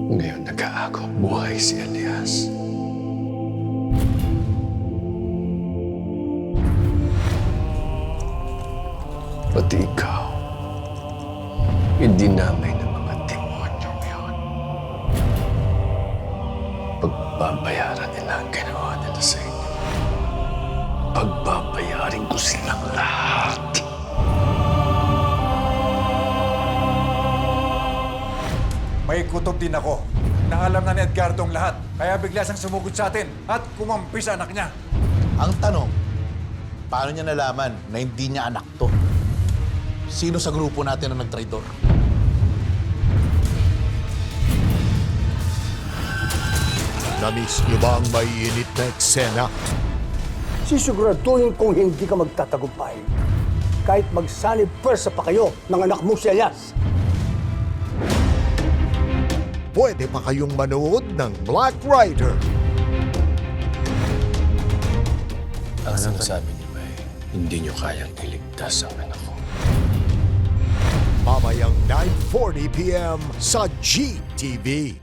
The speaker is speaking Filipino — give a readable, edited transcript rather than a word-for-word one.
Ngayon nag-aagaw buhay si Elias. Pati ikaw, idinamay ng mga demonyong yun. Pagbabayaran nila ang ginawa nila sa inyo. Pagbabayarin ko silang lahat. May kutob din ako na alam na ni Edgardo ang lahat. Kaya bigla siyang sumugod sa atin at kumampi sa anak niya. Ang tanong, paano niya nalaman na hindi niya anak to? Sino sa grupo natin ang nagtraidor? Namiss niyo ba ang maiinit na eksena? Sisiguraduhin kong hindi ka magtatagumpay. Kahit magsanib pwersa pa kayo ng anak mo si Elias. Pwede pa kayong manood ng Black Rider. Ang sinasabi niyo ba hindi niyo kayang iligtas ang anak ko? Mamayang 9:40 p.m. sa GTV.